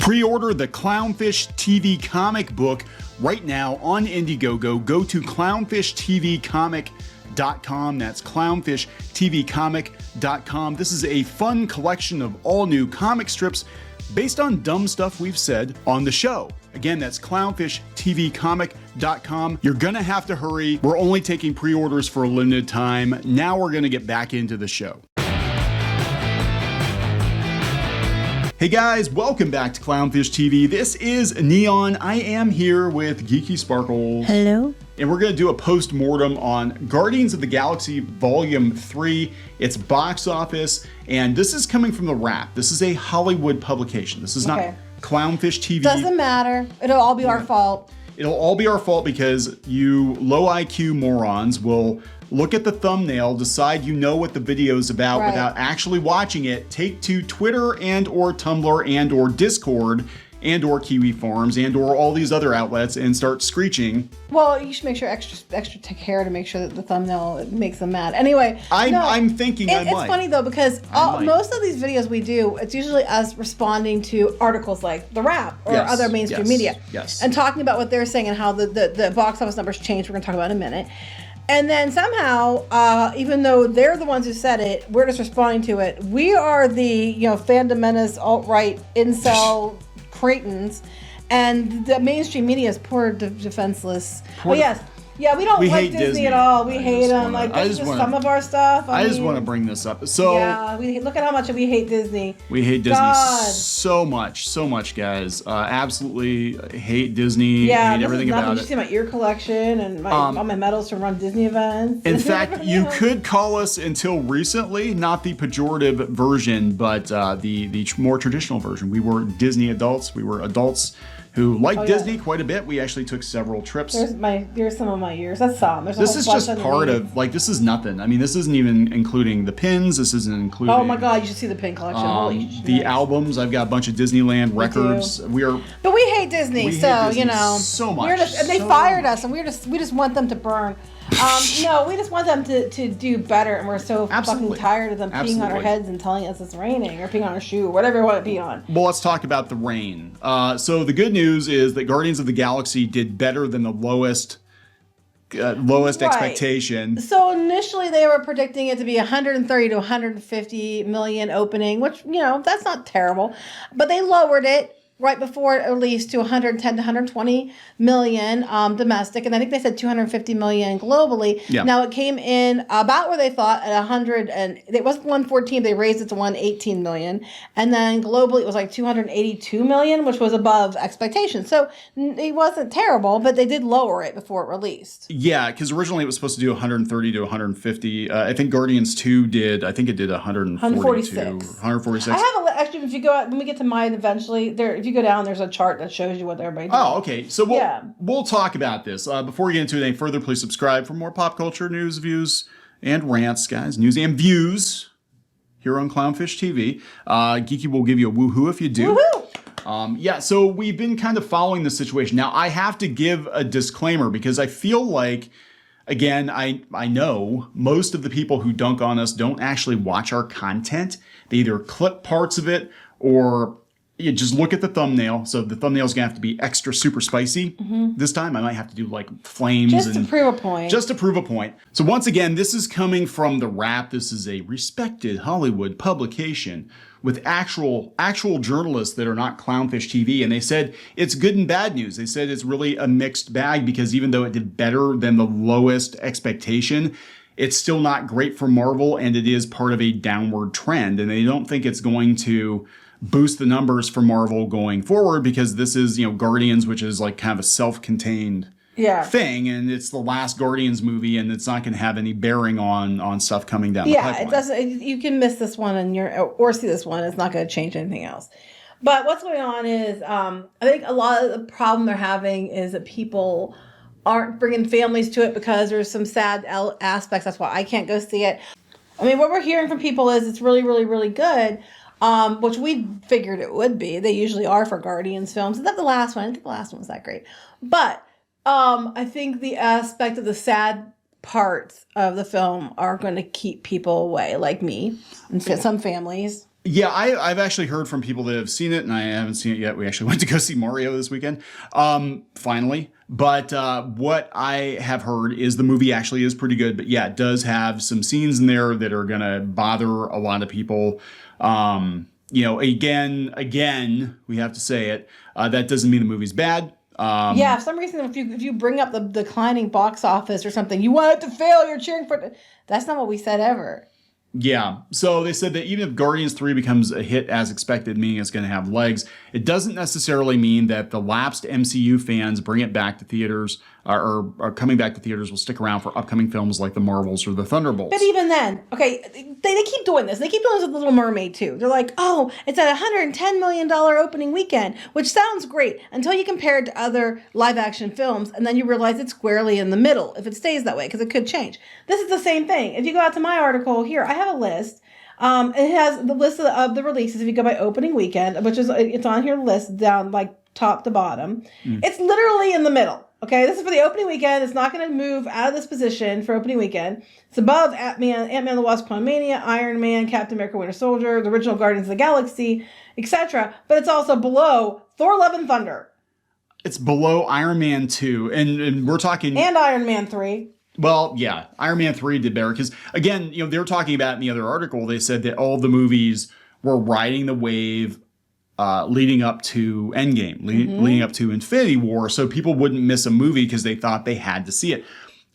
Pre-order the Clownfish TV comic book right now on Indiegogo. Go to clownfishtvcomic.com. That's clownfishtvcomic.com. This is a fun collection of all new comic strips based on dumb stuff we've said on the show. Again, that's clownfishtvcomic.com. You're gonna have to hurry. We're only taking pre-orders for a limited time. Now we're gonna get back into the show. Hey guys, welcome back to Clownfish TV. This is Neon. I am here with Geeky Sparkles. Hello. And we're going to do a post-mortem on Guardians of the Galaxy Volume 3. It's box office, and this is coming from The Wrap. This is a Hollywood publication. This is not Clownfish TV. Doesn't matter. It'll all be our fault. It'll all be our fault because you low IQ morons will look at the thumbnail, decide you know what the video is about without actually watching it, take to Twitter and or Tumblr and or Discord and or Kiwi Farms and or all these other outlets and start screeching. Well, you should make sure extra take care to make sure that the thumbnail makes them mad. Anyway, I'm thinking I might. It's funny though because most of these videos we do, it's usually us responding to articles like The Wrap or other mainstream media. Yes. And talking about what they're saying and how the box office numbers changed. We're going to talk about in a minute. And then somehow, even though they're the ones who said it, we're just responding to it. We are the, fandom menace, alt-right, incel cretins, and the mainstream media is poor, defenseless. But yes, we don't like Disney at all. We hate them. This is some of our stuff. I just want to bring this up. So look at how much we hate Disney. We hate Disney so much, guys. Absolutely hate Disney. Hate everything about it. You see my ear collection and all my medals from run Disney events. In fact, you could call us until recently, not the pejorative version, but the more traditional version. We were Disney adults. We were adults who liked Disney quite a bit. We actually took several trips. Here's some of my ears. That's some. This is just part of, this is nothing. I mean, this isn't even including the pins. This isn't including... Oh my God, you should see the pin collection. The albums. I've got a bunch of Disneyland records. But we hate Disney, so much. And they fired us, and we just want them to burn. No, we just want them to do better, and we're so fucking tired of them peeing on our heads and telling us it's raining, or peeing on our shoe, or whatever you want to pee on. Well, let's talk about the rain. So the good news is that Guardians of the Galaxy did better than the lowest expectation. So initially they were predicting it to be 130 to 150 million opening, which, that's not terrible, but they lowered it right before it released to 110 to 120 million domestic, and I think they said 250 million globally. Yeah. Now it came in about where they thought at 100, and it wasn't 114. They raised it to 118 million, and then globally it was like 282 million, which was above expectations. So it wasn't terrible, but they did lower it before it released. Yeah, because originally it was supposed to do 130 to 150. I think Guardians 2 did. I think it did 146. 146. I have actually, if you go out when we get to mine eventually, if you go down, there's a chart that shows you what everybody did. Oh, okay. So we'll talk about this. Before we get into it any further, please subscribe for more pop culture news, views, and rants, guys. News and views here on Clownfish TV. Geeky will give you a woohoo if you do. Woohoo! So we've been kind of following the situation. Now, I have to give a disclaimer because I feel like, again, I know most of the people who dunk on us don't actually watch our content. They either clip parts of it or you just look at the thumbnail. So the thumbnail's gonna have to be extra super spicy this time. I might have to do flames. Just to prove a point. Just to prove a point. So once again, this is coming from The Wrap. This is a respected Hollywood publication with actual journalists that are not Clownfish TV. And they said it's good and bad news. They said it's really a mixed bag because even though it did better than the lowest expectation, it's still not great for Marvel, and it is part of a downward trend. And they don't think it's going to boost the numbers for Marvel going forward because this is, Guardians, which is kind of a self-contained thing, and it's the last Guardians movie, and it's not going to have any bearing on stuff coming down the pipeline. It doesn't. You can miss this one or see this one. It's not going to change anything else. But what's going on is, I think a lot of the problem they're having is that people aren't bringing families to it because there's some sad aspects. That's why I can't go see it. I mean, what we're hearing from people is it's really, really, really good. Which we figured it would be. They usually are for Guardians films. Except the last one. I think the last one was that great. But I think the aspect of the sad parts of the film are going to keep people away, like me and some families. Yeah, I've actually heard from people that have seen it, and I haven't seen it yet. We actually went to go see Mario this weekend, finally. But what I have heard is the movie actually is pretty good. But yeah, it does have some scenes in there that are going to bother a lot of people. Again, we have to say it. That doesn't mean the movie's bad. Yeah, for some reason, if you bring up the declining box office or something, you want it to fail, you're cheering for it. That's not what we said ever. Yeah, so they said that even if Guardians 3 becomes a hit as expected, meaning it's going to have legs, it doesn't necessarily mean that the lapsed MCU fans bring it back to theaters or are coming back to theaters will stick around for upcoming films like the Marvels or the Thunderbolts. But even then, okay, they keep doing this. They keep doing this with Little Mermaid too. They're like, oh, it's at $110 million opening weekend, which sounds great until you compare it to other live action films, and then you realize it's squarely in the middle if it stays that way, because it could change. This is the same thing. If you go out to my article here, I have a list. It has the list of the releases if you go by opening weekend, which is it's on here list down like top to bottom. It's literally in the middle. Okay, this is for the opening weekend. It's not going to move out of this position for opening weekend. It's above Ant-Man and the Wasp: Quantumania, Iron Man, Captain America: Winter Soldier, the original Guardians of the Galaxy, etc. But it's also below Thor: Love and Thunder. It's below Iron Man 2, and we're talking... And Iron Man 3. Well, yeah, Iron Man 3 did better because, again, they were talking about in the other article, they said that all the movies were riding the wave leading up to Endgame, leading up to Infinity War, so people wouldn't miss a movie because they thought they had to see it.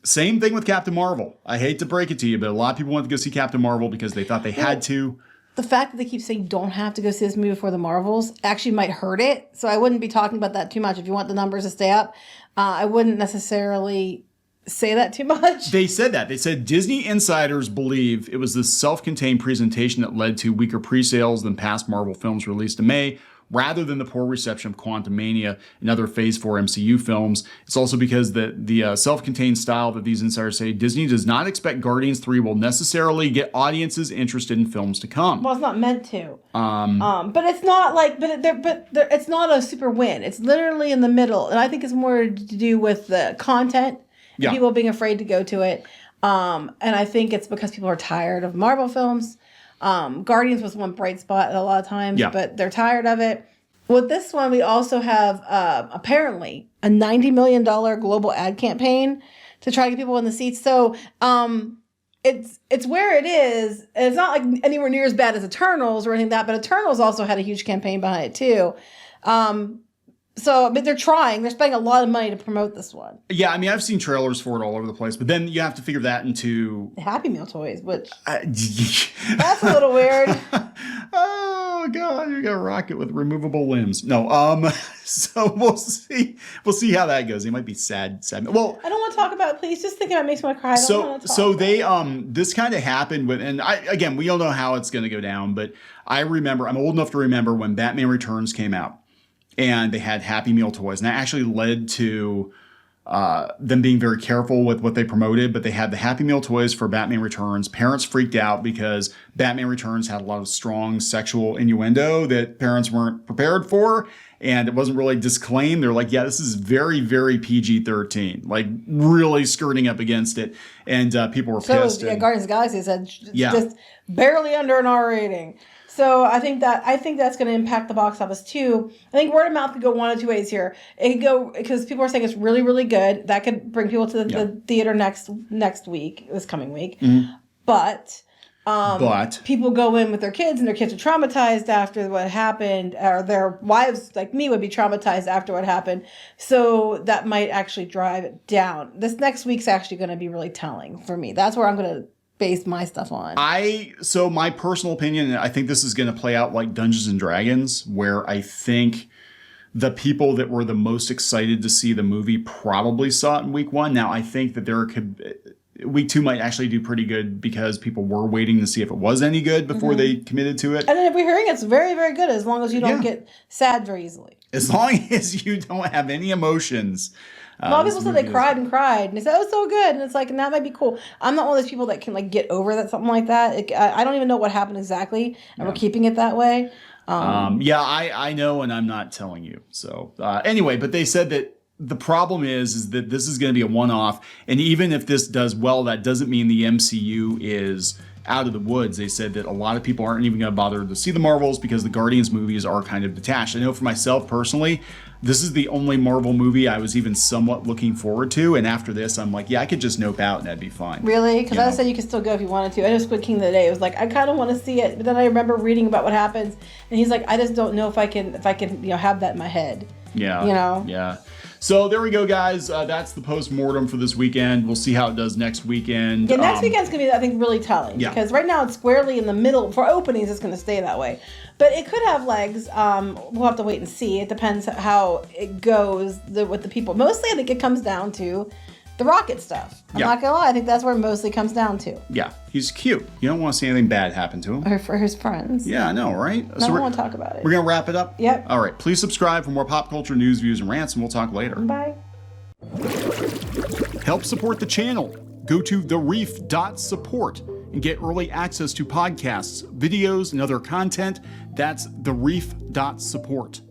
Same thing with Captain Marvel. I hate to break it to you, but a lot of people went to go see Captain Marvel because they thought they had to. The fact that they keep saying you don't have to go see this movie before the Marvels actually might hurt it, so I wouldn't be talking about that too much. If you want the numbers to stay up, I wouldn't necessarily say that too much. They said that. They said Disney insiders believe it was this self-contained presentation that led to weaker pre-sales than past Marvel films released in May, rather than the poor reception of Quantumania and other Phase 4 MCU films. It's also because the self-contained style that these insiders say Disney does not expect Guardians 3 will necessarily get audiences interested in films to come. Well, it's not meant to. But it's not like, it's not a super win. It's literally in the middle, and I think it's more to do with the content. Yeah. People being afraid to go to it. And I think it's because people are tired of Marvel films. Guardians was one bright spot a lot of times, but they're tired of it. With this one, we also have apparently a $90 million global ad campaign to try to get people in the seats. So it's where it is. And it's not like anywhere near as bad as Eternals or anything like that, but Eternals also had a huge campaign behind it too. But they're trying. They're spending a lot of money to promote this one. Yeah, I mean, I've seen trailers for it all over the place, but then you have to figure that into... Happy Meal toys, which... that's a little weird. Oh, God, you're going to rock it with removable limbs. No, so we'll see. We'll see how that goes. It might be sad. Well, I don't want to talk about it, please. Just thinking about it makes me want to cry. This kind of happened with... And again, we don't know how it's going to go down, but I remember... I'm old enough to remember when Batman Returns came out. And they had Happy Meal toys. And that actually led to them being very careful with what they promoted. But they had the Happy Meal toys for Batman Returns. Parents freaked out because Batman Returns had a lot of strong sexual innuendo that parents weren't prepared for. And it wasn't really disclaimed. They're like, yeah, this is very, very PG-13. Like, really skirting up against it. And people were pissed. So, Guardians of the Galaxy said just barely under an R rating. So I think that's going to impact the box office too. I think word of mouth could go one of two ways here. It could go because people are saying it's really, really good. That could bring people to the theater next week, this coming week. Mm-hmm. But people go in with their kids and their kids are traumatized after what happened, or their wives like me would be traumatized after what happened. So that might actually drive it down. This next week's actually going to be really telling for me. That's where I'm going to base my stuff on. So my personal opinion, I think this is going to play out like Dungeons and Dragons, where I think the people that were the most excited to see the movie probably saw it in week one. Now, I think that week two might actually do pretty good because people were waiting to see if it was any good before they committed to it. And then if we're hearing it's very, very good, as long as you don't get sad very easily. As long as you don't have any emotions. A lot of people said they cried and they said, oh, it's so good. And it's like, and that might be cool. I'm not one of those people that can like get over that, something like that. I don't even know what happened exactly. And we're keeping it that way. I know, and I'm not telling you. So anyway, but they said that the problem is that this is going to be a one-off. And even if this does well, that doesn't mean the MCU is out of the woods. They said that a lot of people aren't even going to bother to see the Marvels because the Guardians movies are kind of detached. I know for myself personally, this is the only Marvel movie I was even somewhat looking forward to. And after this, I'm like, yeah, I could just nope out and that'd be fine. Really? Because I said you could still go if you wanted to. I know Squid King the other day. It was like, I kind of want to see it. But then I remember reading about what happens. And he's like, I just don't know if I can, have that in my head. Yeah. Yeah. So there we go, guys. That's the post-mortem for this weekend. We'll see how it does next weekend. Yeah, next weekend's going to be, I think, really telling. Yeah. Because right now it's squarely in the middle. For openings, it's going to stay that way. But it could have legs. We'll have to wait and see. It depends how it goes with the people. Mostly, I think it comes down to the Rocket stuff. I'm not going to lie. I think that's where it mostly comes down to. Yeah, he's cute. You don't want to see anything bad happen to him. Or for his friends. Yeah, I know, right? I don't want to talk about it. We're going to wrap it up? Yep. All right. Please subscribe for more pop culture news, views, and rants, and we'll talk later. Bye. Help support the channel. Go to thereef.support and get early access to podcasts, videos, and other content. That's thereef.support.